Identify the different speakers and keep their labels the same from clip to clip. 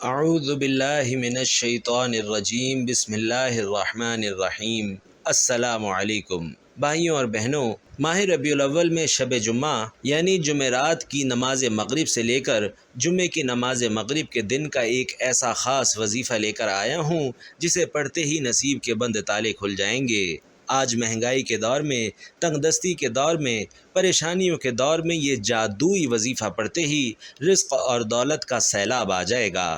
Speaker 1: اعوذ باللہ من الشیطان الرجیم بسم اللہ الرحمن الرحیم۔ السلام علیکم بھائیوں اور بہنوں، ماہ ربیع الاول میں شب جمعہ یعنی جمعرات کی نماز مغرب سے لے کر جمعے کی نماز مغرب کے دن کا ایک ایسا خاص وظیفہ لے کر آیا ہوں جسے پڑھتے ہی نصیب کے بند تالے کھل جائیں گے۔ آج مہنگائی کے دور میں، تنگ دستی کے دور میں، پریشانیوں کے دور میں یہ جادوئی وظیفہ پڑھتے ہی رزق اور دولت کا سیلاب آ جائے گا۔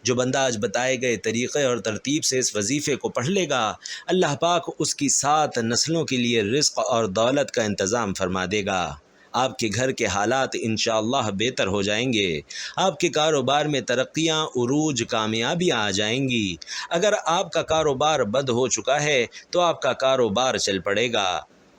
Speaker 1: جو بندہ آج بتائے گئے طریقے اور ترتیب سے اس وظیفے کو پڑھ لے گا، اللہ پاک اس کی 7 نسلوں کے لیے رزق اور دولت کا انتظام فرما دے گا۔ آپ کے گھر کے حالات انشاءاللہ بہتر ہو جائیں گے۔ آپ کے کاروبار میں ترقیاں، عروج، کامیابیاں آ جائیں گی۔ اگر آپ کا کاروبار بند ہو چکا ہے تو آپ کا کاروبار چل پڑے گا۔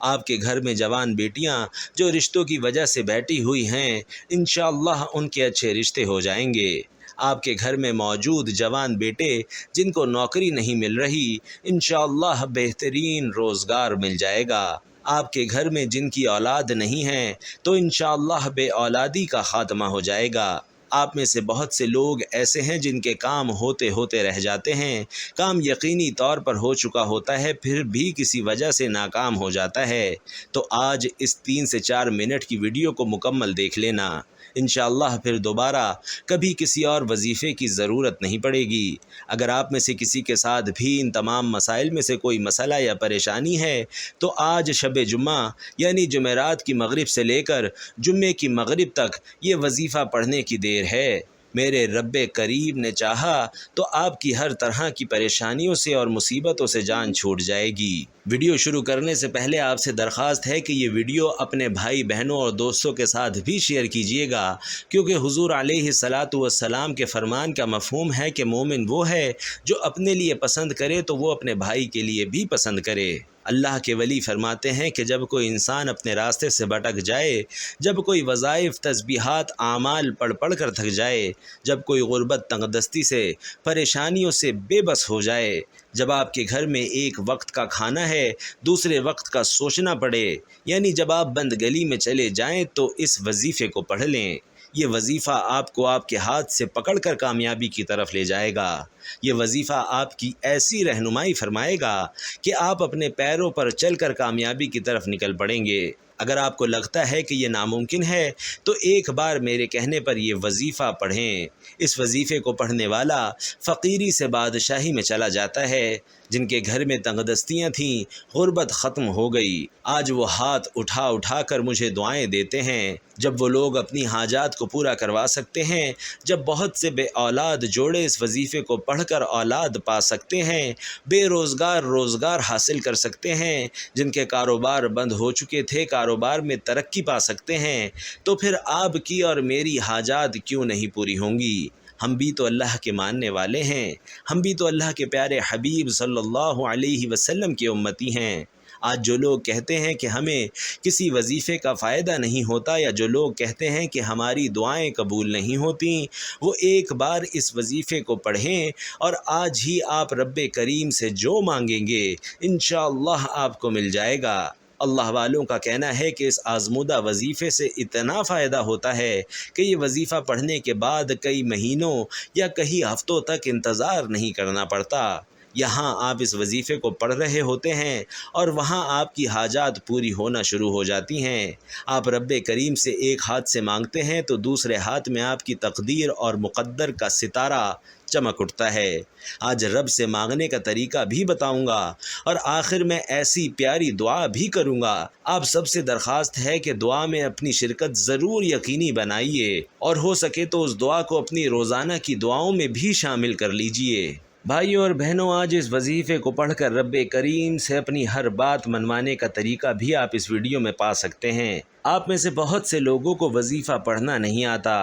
Speaker 1: آپ کے گھر میں جوان بیٹیاں جو رشتوں کی وجہ سے بیٹھی ہوئی ہیں، انشاءاللہ ان کے اچھے رشتے ہو جائیں گے۔ آپ کے گھر میں موجود جوان بیٹے جن کو نوکری نہیں مل رہی، انشاءاللہ بہترین روزگار مل جائے گا۔ آپ کے گھر میں جن کی اولاد نہیں ہے تو انشاءاللہ بے اولادی کا خاتمہ ہو جائے گا۔ آپ میں سے بہت سے لوگ ایسے ہیں جن کے کام ہوتے ہوتے رہ جاتے ہیں، کام یقینی طور پر ہو چکا ہوتا ہے پھر بھی کسی وجہ سے ناکام ہو جاتا ہے۔ تو آج اس 3 سے 4 منٹ کی ویڈیو کو مکمل دیکھ لینا، انشاءاللہ پھر دوبارہ کبھی کسی اور وظیفے کی ضرورت نہیں پڑے گی۔ اگر آپ میں سے کسی کے ساتھ بھی ان تمام مسائل میں سے کوئی مسئلہ یا پریشانی ہے تو آج شب جمعہ یعنی جمعرات کی مغرب سے لے کر جمعے کی مغرب تک یہ وظیفہ پڑھنے کی دیر ہے۔ میرے رب کریم نے چاہا تو آپ کی ہر طرح کی پریشانیوں سے اور مصیبتوں سے جان چھوٹ جائے گی۔ ویڈیو شروع کرنے سے پہلے آپ سے درخواست ہے کہ یہ ویڈیو اپنے بھائی بہنوں اور دوستوں کے ساتھ بھی شیئر کیجیے گا، کیونکہ حضور علیہ الصلاۃ والسلام کے فرمان کا مفہوم ہے کہ مومن وہ ہے جو اپنے لیے پسند کرے تو وہ اپنے بھائی کے لیے بھی پسند کرے۔ اللہ کے ولی فرماتے ہیں کہ جب کوئی انسان اپنے راستے سے بھٹک جائے، جب کوئی وظائف، تسبیحات، اعمال پڑھ پڑھ کر تھک جائے، جب کوئی غربت، تنگ دستی سے، پریشانیوں سے بے بس ہو جائے، جب آپ کے گھر میں ایک وقت کا کھانا ہے، دوسرے وقت کا سوچنا پڑے، یعنی جب آپ بند گلی میں چلے جائیں تو اس وظیفے کو پڑھ لیں۔ یہ وظیفہ آپ کو آپ کے ہاتھ سے پکڑ کر کامیابی کی طرف لے جائے گا۔ یہ وظیفہ آپ کی ایسی رہنمائی فرمائے گا کہ آپ اپنے پیروں پر چل کر کامیابی کی طرف نکل پڑیں گے۔ اگر آپ کو لگتا ہے کہ یہ ناممکن ہے تو ایک بار میرے کہنے پر یہ وظیفہ پڑھیں۔ اس وظیفے کو پڑھنے والا فقیری سے بادشاہی میں چلا جاتا ہے۔ جن کے گھر میں تنگ دستیاں تھیں، غربت ختم ہو گئی، آج وہ ہاتھ اٹھا اٹھا کر مجھے دعائیں دیتے ہیں۔ جب وہ لوگ اپنی حاجات کو پورا کروا سکتے ہیں، جب بہت سے بے اولاد جوڑے اس وظیفے کو پڑھ کر اولاد پا سکتے ہیں، بے روزگار روزگار حاصل کر سکتے ہیں، جن کے کاروبار بند ہو چکے تھے کاروبار میں ترقی پا سکتے ہیں، تو پھر آپ کی اور میری حاجات کیوں نہیں پوری ہوں گی؟ ہم بھی تو اللہ کے ماننے والے ہیں، ہم بھی تو اللہ کے پیارے حبیب صلی اللہ علیہ وسلم کے امتی ہیں۔ آج جو لوگ کہتے ہیں کہ ہمیں کسی وظیفے کا فائدہ نہیں ہوتا، یا جو لوگ کہتے ہیں کہ ہماری دعائیں قبول نہیں ہوتیں، وہ ایک بار اس وظیفے کو پڑھیں اور آج ہی آپ رب کریم سے جو مانگیں گے انشاءاللہ آپ کو مل جائے گا۔ اللہ والوں کا کہنا ہے کہ اس آزمودہ وظیفے سے اتنا فائدہ ہوتا ہے کہ یہ وظیفہ پڑھنے کے بعد کئی مہینوں یا کئی ہفتوں تک انتظار نہیں کرنا پڑتا۔ یہاں آپ اس وظیفے کو پڑھ رہے ہوتے ہیں اور وہاں آپ کی حاجات پوری ہونا شروع ہو جاتی ہیں۔ آپ رب کریم سے ایک ہاتھ سے مانگتے ہیں تو دوسرے ہاتھ میں آپ کی تقدیر اور مقدر کا ستارہ چمک اٹھتا ہے۔ آج رب سے مانگنے کا طریقہ بھی بتاؤں گا اور آخر میں ایسی پیاری دعا بھی کروں گا۔ آپ سب سے درخواست ہے کہ دعا میں اپنی شرکت ضرور یقینی بنائیے، اور ہو سکے تو اس دعا کو اپنی روزانہ کی دعاؤں میں بھی شامل کر لیجئے۔ بھائیوں اور بہنوں، آج اس وظیفے کو پڑھ کر رب کریم سے اپنی ہر بات منوانے کا طریقہ بھی آپ اس ویڈیو میں پا سکتے ہیں۔ آپ میں سے بہت سے لوگوں کو وظیفہ پڑھنا نہیں آتا۔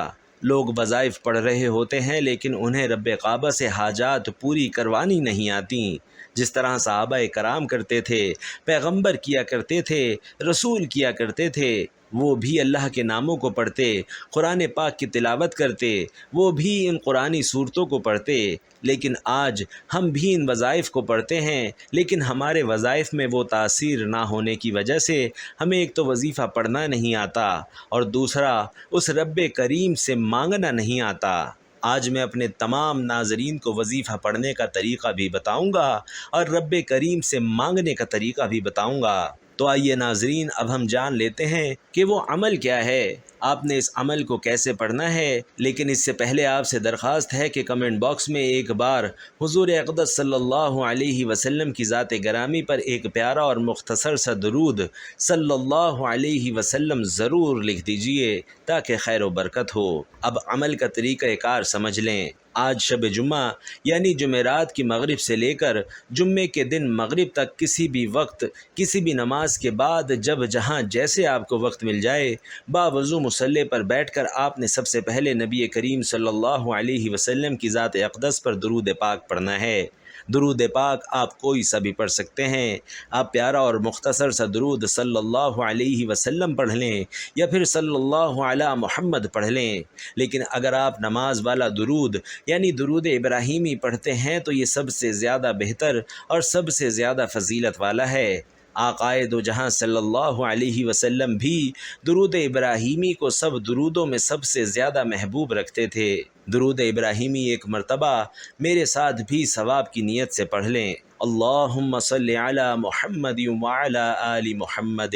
Speaker 1: لوگ وظائف پڑھ رہے ہوتے ہیں لیکن انہیں رب کعبہ سے حاجات پوری کروانی نہیں آتیں۔ جس طرح صحابہ کرام کرتے تھے، پیغمبر کیا کرتے تھے، رسول کیا کرتے تھے، وہ بھی اللہ کے ناموں کو پڑھتے، قرآن پاک کی تلاوت کرتے، وہ بھی ان قرآنی صورتوں کو پڑھتے، لیکن آج ہم بھی ان وظائف کو پڑھتے ہیں لیکن ہمارے وظائف میں وہ تاثیر نہ ہونے کی وجہ سے ہمیں ایک تو وظیفہ پڑھنا نہیں آتا اور دوسرا اس رب کریم سے مانگنا نہیں آتا۔ آج میں اپنے تمام ناظرین کو وظیفہ پڑھنے کا طریقہ بھی بتاؤں گا اور رب کریم سے مانگنے کا طریقہ بھی بتاؤں گا۔ تو آئیے ناظرین، اب ہم جان لیتے ہیں کہ وہ عمل کیا ہے، آپ نے اس عمل کو کیسے پڑھنا ہے۔ لیکن اس سے پہلے آپ سے درخواست ہے کہ کمنٹ باکس میں ایک بار حضور اقدس صلی اللہ علیہ وسلم کی ذات گرامی پر ایک پیارا اور مختصر سا درود صلی اللہ علیہ وسلم ضرور لکھ دیجئے تاکہ خیر و برکت ہو۔ اب عمل کا طریقہ کار سمجھ لیں۔ آج شب جمعہ یعنی جمعرات کی مغرب سے لے کر جمعے کے دن مغرب تک کسی بھی وقت کسی بھی نماز کے بعد جب جہاں جیسے آپ کو وقت مل جائے، باوضو مصلی پر بیٹھ کر آپ نے سب سے پہلے نبی کریم صلی اللہ علیہ وسلم کی ذات اقدس پر درود پاک پڑھنا ہے۔ درود پاک آپ کوئی سا بھی پڑھ سکتے ہیں۔ آپ پیارا اور مختصر سا درود صلی اللہ علیہ وسلم پڑھ لیں یا پھر صلی اللہ علی محمد پڑھ لیں۔ لیکن اگر آپ نماز والا درود یعنی درود ابراہیمی پڑھتے ہیں تو یہ سب سے زیادہ بہتر اور سب سے زیادہ فضیلت والا ہے۔ آقائے دو جہاں صلی اللہ علیہ وسلم بھی درود ابراہیمی کو سب درودوں میں سب سے زیادہ محبوب رکھتے تھے۔ درود ابراہیمی ایک مرتبہ میرے ساتھ بھی ثواب کی نیت سے پڑھ لیں۔ اللہم صلی علی محمد وعلی آل محمد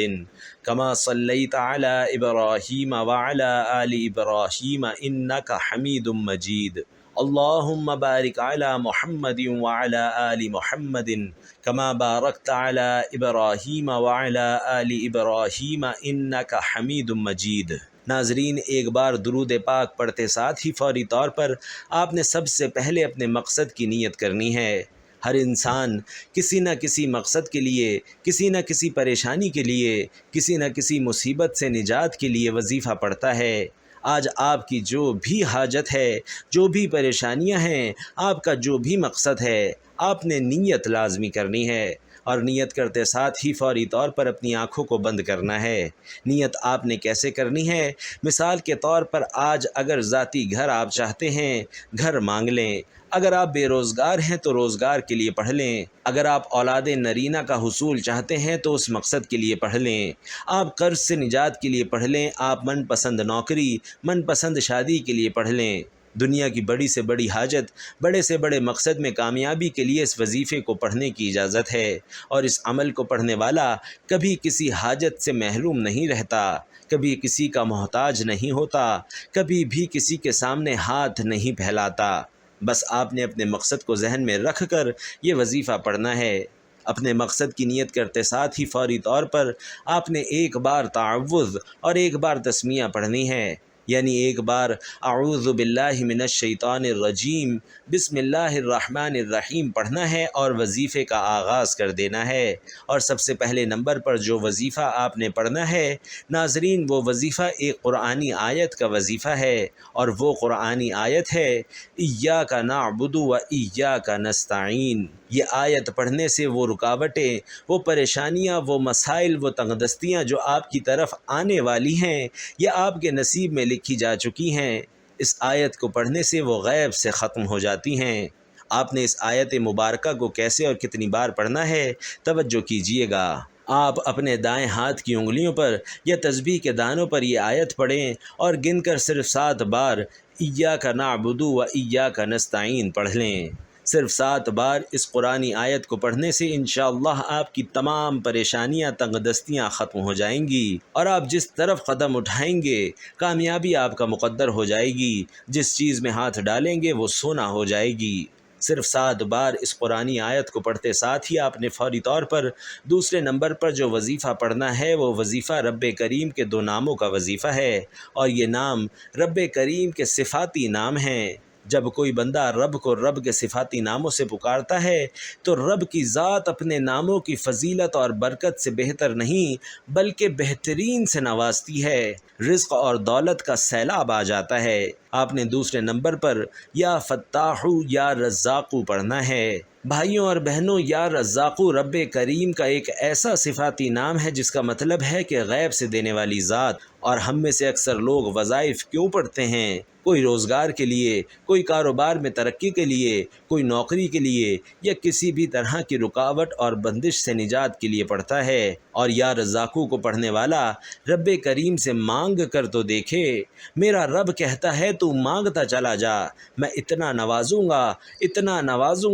Speaker 1: کما صلیت علی ابراہیم وعلی آل ابراہیم انک حمید مجید۔ اللہم بارک علی محمد وعلی آل محمد کما بارکت علی ابراہیم وعلی آل ابراہیم انک حمید مجید۔ ناظرین، ایک بار درود پاک پڑھتے ساتھ ہی فوری طور پر آپ نے سب سے پہلے اپنے مقصد کی نیت کرنی ہے۔ ہر انسان کسی نہ کسی مقصد کے لیے، کسی نہ کسی پریشانی کے لیے، کسی نہ کسی مصیبت سے نجات کے لیے وظیفہ پڑھتا ہے۔ آج آپ کی جو بھی حاجت ہے، جو بھی پریشانیاں ہیں، آپ کا جو بھی مقصد ہے، آپ نے نیت لازمی کرنی ہے، اور نیت کرتے ساتھ ہی فوری طور پر اپنی آنکھوں کو بند کرنا ہے۔ نیت آپ نے کیسے کرنی ہے؟ مثال کے طور پر آج اگر ذاتی گھر آپ چاہتے ہیں، گھر مانگ لیں۔ اگر آپ بے روزگار ہیں تو روزگار کے لیے پڑھ لیں۔ اگر آپ اولاد نرینہ کا حصول چاہتے ہیں تو اس مقصد کے لیے پڑھ لیں۔ آپ قرض سے نجات کے لیے پڑھ لیں۔ آپ من پسند نوکری، من پسند شادی کے لیے پڑھ لیں۔ دنیا کی بڑی سے بڑی حاجت، بڑے سے بڑے مقصد میں کامیابی کے لیے اس وظیفے کو پڑھنے کی اجازت ہے، اور اس عمل کو پڑھنے والا کبھی کسی حاجت سے محروم نہیں رہتا، کبھی کسی کا محتاج نہیں ہوتا، کبھی بھی کسی کے سامنے ہاتھ نہیں پھیلاتا۔ بس آپ نے اپنے مقصد کو ذہن میں رکھ کر یہ وظیفہ پڑھنا ہے۔ اپنے مقصد کی نیت کرتے ساتھ ہی فوری طور پر آپ نے ایک بار تعوذ اور ایک بار تسمیہ پڑھنی ہے، یعنی ایک بار اعوذ باللہ من الشیطان الرجیم بسم اللہ الرحمن الرحیم پڑھنا ہے اور وظیفے کا آغاز کر دینا ہے۔ اور سب سے پہلے نمبر پر جو وظیفہ آپ نے پڑھنا ہے ناظرین، وہ وظیفہ ایک قرآنی آیت کا وظیفہ ہے، اور وہ قرآنی آیت ہے ایاک نعبد و ایاک نستعین۔ یہ آیت پڑھنے سے وہ رکاوٹیں، وہ پریشانیاں، وہ مسائل، وہ تنگ دستیاں جو آپ کی طرف آنے والی ہیں یا آپ کے نصیب میں لکھی جا چکی ہیں، اس آیت کو پڑھنے سے وہ غیب سے ختم ہو جاتی ہیں۔ آپ نے اس آیت مبارکہ کو کیسے اور کتنی بار پڑھنا ہے، توجہ کیجیے گا۔ آپ اپنے دائیں ہاتھ کی انگلیوں پر یا تسبیح کے دانوں پر یہ آیت پڑھیں اور گن کر صرف 7 بار ایاک نعبد و ایاک نستعین پڑھ لیں۔ صرف 7 بار اس قرآنی آیت کو پڑھنے سے انشاءاللہ آپ کی تمام پریشانیاں، تنگ دستیاں ختم ہو جائیں گی، اور آپ جس طرف قدم اٹھائیں گے کامیابی آپ کا مقدر ہو جائے گی۔ جس چیز میں ہاتھ ڈالیں گے وہ سونا ہو جائے گی۔ صرف 7 بار اس قرآنی آیت کو پڑھتے ساتھ ہی آپ نے فوری طور پر دوسرے نمبر پر جو وظیفہ پڑھنا ہے وہ وظیفہ رب کریم کے 2 ناموں کا وظیفہ ہے، اور یہ نام رب کریم کے صفاتی نام ہیں۔ جب کوئی بندہ رب کو رب کے صفاتی ناموں سے پکارتا ہے تو رب کی ذات اپنے ناموں کی فضیلت اور برکت سے بہتر نہیں بلکہ بہترین سے نوازتی ہے، رزق اور دولت کا سیلاب آ جاتا ہے۔ آپ نے دوسرے نمبر پر یا فتاحو یا رزاقو پڑھنا ہے۔ بھائیوں اور بہنوں، یا رزاقو رب کریم کا ایک ایسا صفاتی نام ہے جس کا مطلب ہے کہ غیب سے دینے والی ذات، اور ہم میں سے اکثر لوگ وظائف کیوں پڑھتے ہیں؟ کوئی روزگار کے لیے، کوئی کاروبار میں ترقی کے لیے، کوئی نوکری کے لیے، یا کسی بھی طرح کی رکاوٹ اور بندش سے نجات کے لیے پڑھتا ہے۔ اور یا رزاقو کو پڑھنے والا رب کریم سے مانگ کر تو دیکھے۔ میرا رب کہتا ہے تو مانگتا چلا جا، میں اتنا نوازوں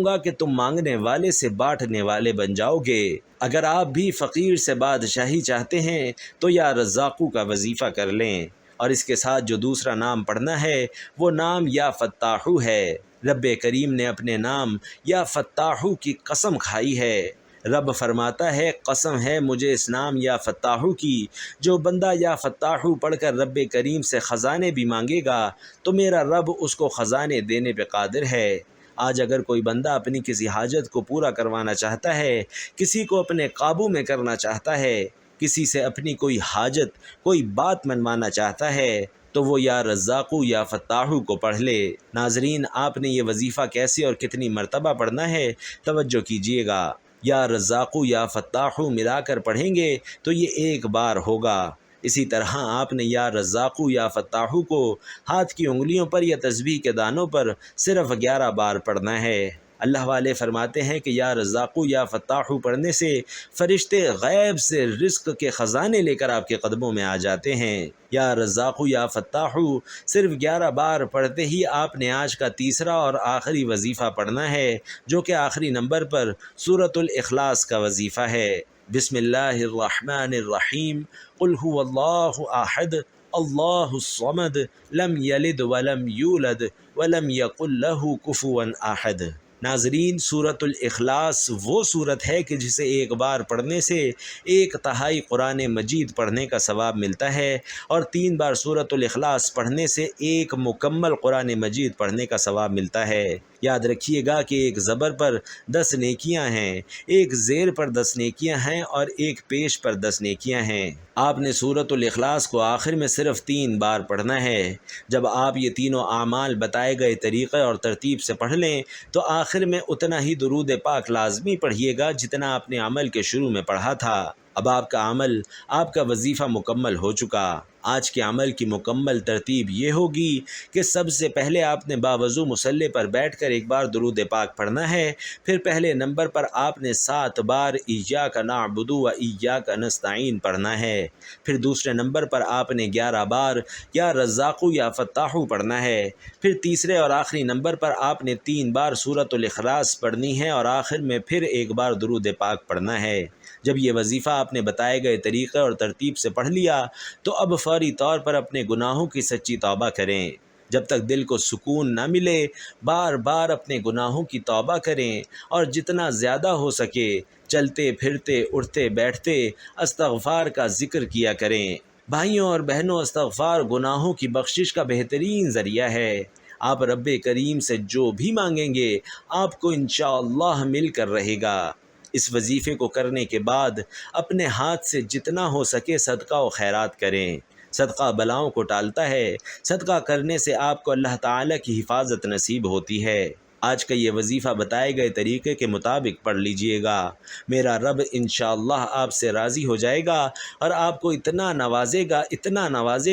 Speaker 1: گا کہ تم مانگنے والے سے بانٹنے والے بن جاؤ گے۔ اگر آپ بھی فقیر سے بادشاہی چاہتے ہیں تو یا رزاقو کا وظیفہ کر لیں، اور اس کے ساتھ جو دوسرا نام پڑھنا ہے وہ نام یا فتاحو ہے۔ رب کریم نے اپنے نام یا فتاحو کی قسم کھائی ہے۔ رب فرماتا ہے، قسم ہے مجھے اس نام یا فتاحو کی، جو بندہ یا فتاحو پڑھ کر رب کریم سے خزانے بھی مانگے گا تو میرا رب اس کو خزانے دینے پہ قادر ہے۔ آج اگر کوئی بندہ اپنی کسی حاجت کو پورا کروانا چاہتا ہے، کسی کو اپنے قابو میں کرنا چاہتا ہے، کسی سے اپنی کوئی حاجت، کوئی بات منوانا چاہتا ہے، تو وہ یا رزاقو یا فتاحو کو پڑھ لے۔ ناظرین، آپ نے یہ وظیفہ کیسے اور کتنی مرتبہ پڑھنا ہے، توجہ کیجیے گا۔ یا رزاقو یا فتاحو ملا کر پڑھیں گے تو یہ ایک بار ہوگا۔ اسی طرح آپ نے یا رزاقو یا فتاحو کو ہاتھ کی انگلیوں پر یا تسبیح کے دانوں پر صرف 11 بار پڑھنا ہے۔ اللہ والے فرماتے ہیں کہ یا رزاقو یا فتاحو پڑھنے سے فرشتے غیب سے رزق کے خزانے لے کر آپ کے قدموں میں آ جاتے ہیں۔ یا رزاقو یا فتاحو صرف 11 بار پڑھتے ہی آپ نے آج کا تیسرا اور آخری وظیفہ پڑھنا ہے، جو کہ آخری نمبر پر سورۃ الاخلاص کا وظیفہ ہے۔ بسم اللہ الرحمن الرحیم، قل هو اللہ احد اللہ الصمد لم یلد ولم یولد ولم یکن له کفوا احد۔ ناظرین، سورۃ الاخلاص وہ سورت ہے کہ جسے ایک بار پڑھنے سے 1/3 قرآن مجید پڑھنے کا ثواب ملتا ہے، اور 3 بار سورۃ الاخلاص پڑھنے سے 1 مکمل قرآن مجید پڑھنے کا ثواب ملتا ہے۔ یاد رکھیے گا کہ ایک زبر پر 10 نیکیاں ہیں، ایک زیر پر 10 نیکیاں ہیں، اور ایک پیش پر 10 نیکیاں ہیں۔ آپ نے سورۃ الاخلاص کو آخر میں صرف 3 بار پڑھنا ہے۔ جب آپ یہ تینوں اعمال بتائے گئے طریقے اور ترتیب سے پڑھ لیں تو آخر میں اتنا ہی درود پاک لازمی پڑھیے گا جتنا آپ نے عمل کے شروع میں پڑھا تھا۔ اب آپ کا عمل، آپ کا وظیفہ مکمل ہو چکا۔ آج کے عمل کی مکمل ترتیب یہ ہوگی کہ سب سے پہلے آپ نے باوضو مصلی پر بیٹھ کر ایک بار درود پاک پڑھنا ہے، پھر پہلے نمبر پر آپ نے 7 بار ایاک نعبد و ایاک نستعین پڑھنا ہے، پھر دوسرے نمبر پر آپ نے 11 بار یا رزاقو یا فتاحو پڑھنا ہے، پھر تیسرے اور آخری نمبر پر آپ نے 3 بار سورۃ الاخلاص پڑھنی ہے، اور آخر میں پھر ایک بار درود پاک پڑھنا ہے۔ جب یہ وظیفہ آپ نے بتائے گئے طریقے اور ترتیب سے پڑھ لیا تو اب فوری طور پر اپنے گناہوں کی سچی توبہ کریں۔ جب تک دل کو سکون نہ ملے بار بار اپنے گناہوں کی توبہ کریں، اور جتنا زیادہ ہو سکے چلتے پھرتے اٹھتے بیٹھتے استغفار کا ذکر کیا کریں۔ بھائیوں اور بہنوں، استغفار گناہوں کی بخشش کا بہترین ذریعہ ہے۔ آپ رب کریم سے جو بھی مانگیں گے آپ کو انشاءاللہ مل کر رہے گا۔ اس وظیفے کو کرنے کے بعد اپنے ہاتھ سے جتنا ہو سکے صدقہ و خیرات کریں۔ صدقہ بلاؤں کو ٹالتا ہے، صدقہ کرنے سے آپ کو اللہ تعالیٰ کی حفاظت نصیب ہوتی ہے۔ آج کا یہ وظیفہ بتائے گئے طریقے کے مطابق پڑھ لیجئے گا، میرا رب انشاءاللہ آپ سے راضی ہو جائے گا، اور آپ کو اتنا نوازے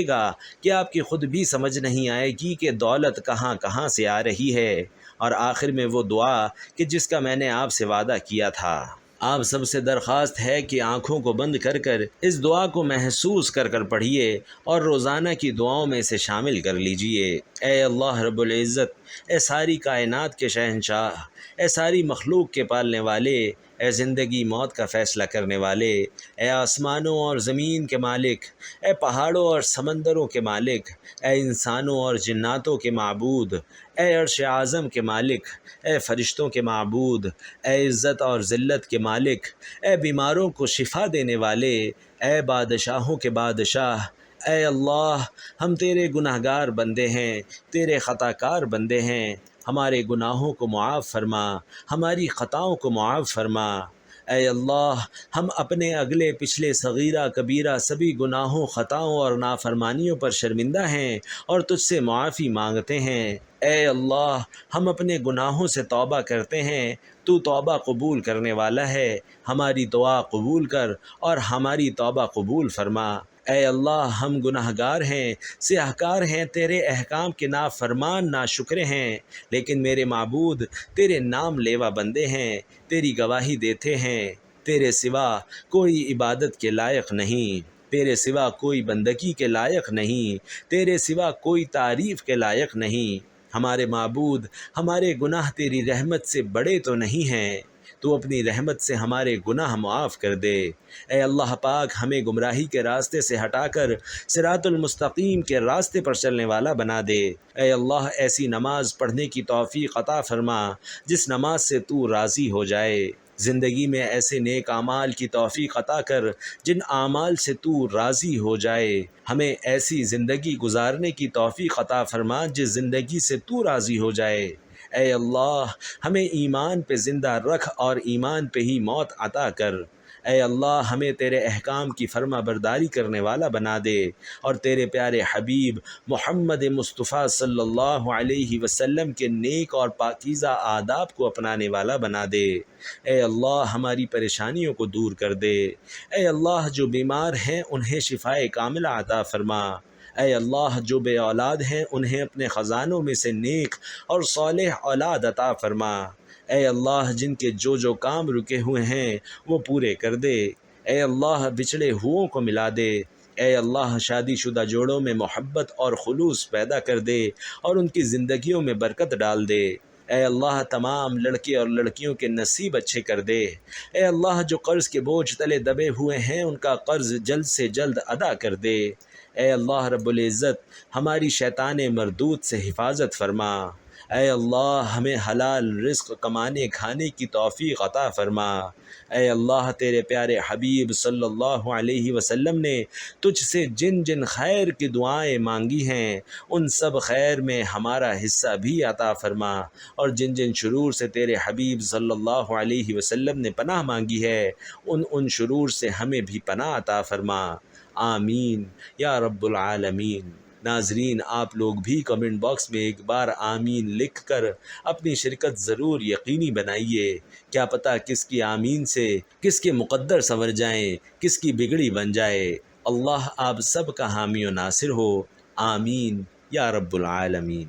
Speaker 1: گا کہ آپ کی خود بھی سمجھ نہیں آئے گی کہ دولت کہاں کہاں سے آ رہی ہے۔ اور آخر میں وہ دعا کہ جس کا میں نے آپ سے وعدہ کیا تھا۔ آپ سب سے درخواست ہے کہ آنکھوں کو بند کر کر اس دعا کو محسوس کر کر پڑھیے اور روزانہ کی دعاؤں میں اسے شامل کر لیجئے۔ اے اللہ رب العزت، اے ساری کائنات کے شہنشاہ، اے ساری مخلوق کے پالنے والے، اے زندگی موت کا فیصلہ کرنے والے، اے آسمانوں اور زمین کے مالک، اے پہاڑوں اور سمندروں کے مالک، اے انسانوں اور جناتوں کے معبود، اے عرش اعظم کے مالک، اے فرشتوں کے معبود، اے عزت اور ذلت کے مالک، اے بیماروں کو شفا دینے والے، اے بادشاہوں کے بادشاہ، اے اللہ، ہم تیرے گناہگار بندے ہیں، تیرے خطا کار بندے ہیں، ہمارے گناہوں کو معاف فرما، ہماری خطاؤں کو معاف فرما۔ اے اللہ، ہم اپنے اگلے پچھلے صغیرہ کبیرہ سبھی گناہوں، خطاؤں اور نافرمانیوں پر شرمندہ ہیں اور تجھ سے معافی مانگتے ہیں۔ اے اللہ، ہم اپنے گناہوں سے توبہ کرتے ہیں، تو توبہ قبول کرنے والا ہے، ہماری دعا قبول کر اور ہماری توبہ قبول فرما۔ اے اللہ ہم گناہ گار ہیں، سیاہ کار ہیں، تیرے احکام کے نافرمان ناشکرے ہیں، لیکن میرے معبود تیرے نام لیوا بندے ہیں، تیری گواہی دیتے ہیں تیرے سوا کوئی عبادت کے لائق نہیں، تیرے سوا کوئی بندگی کے لائق نہیں، تیرے سوا کوئی تعریف کے لائق نہیں۔ ہمارے معبود ہمارے گناہ تیری رحمت سے بڑے تو نہیں ہیں، تو اپنی رحمت سے ہمارے گناہ معاف کر دے۔ اے اللہ پاک ہمیں گمراہی کے راستے سے ہٹا کر صراط المستقیم کے راستے پر چلنے والا بنا دے۔ اے اللہ ایسی نماز پڑھنے کی توفیق عطا فرما جس نماز سے تو راضی ہو جائے۔ زندگی میں ایسے نیک اعمال کی توفیق عطا کر جن اعمال سے تو راضی ہو جائے۔ ہمیں ایسی زندگی گزارنے کی توفیق عطا فرما جس زندگی سے تو راضی ہو جائے۔ اے اللہ ہمیں ایمان پہ زندہ رکھ اور ایمان پہ ہی موت عطا کر۔ اے اللہ ہمیں تیرے احکام کی فرما برداری کرنے والا بنا دے اور تیرے پیارے حبیب محمد مصطفیٰ صلی اللہ علیہ وسلم کے نیک اور پاکیزہ آداب کو اپنانے والا بنا دے۔ اے اللہ ہماری پریشانیوں کو دور کر دے۔ اے اللہ جو بیمار ہیں انہیں شفائے کاملہ عطا فرما۔ اے اللہ جو بے اولاد ہیں انہیں اپنے خزانوں میں سے نیک اور صالح اولاد عطا فرما۔ اے اللہ جن کے جو کام رکے ہوئے ہیں وہ پورے کر دے۔ اے اللہ بچھڑے ہوئوں کو ملا دے۔ اے اللہ شادی شدہ جوڑوں میں محبت اور خلوص پیدا کر دے اور ان کی زندگیوں میں برکت ڈال دے۔ اے اللہ تمام لڑکے اور لڑکیوں کے نصیب اچھے کر دے۔ اے اللہ جو قرض کے بوجھ تلے دبے ہوئے ہیں ان کا قرض جلد سے جلد ادا کر دے۔ اے اللہ رب العزت ہماری شیطان مردود سے حفاظت فرما۔ اے اللہ ہمیں حلال رزق کمانے کھانے کی توفیق عطا فرما۔ اے اللہ تیرے پیارے حبیب صلی اللہ علیہ وسلم نے تجھ سے جن جن خیر کی دعائیں مانگی ہیں ان سب خیر میں ہمارا حصہ بھی عطا فرما، اور جن جن شرور سے تیرے حبیب صلی اللہ علیہ وسلم نے پناہ مانگی ہے ان شرور سے ہمیں بھی پناہ عطا فرما۔ آمین یا رب العالمین۔ ناظرین آپ لوگ بھی کمنٹ باکس میں ایک بار آمین لکھ کر اپنی شرکت ضرور یقینی بنائیے۔ کیا پتہ کس کی آمین سے کس کے مقدر سنور جائیں، کس کی بگڑی بن جائے۔ اللہ آپ سب کا حامی و ناصر ہو۔ آمین یا رب العالمین۔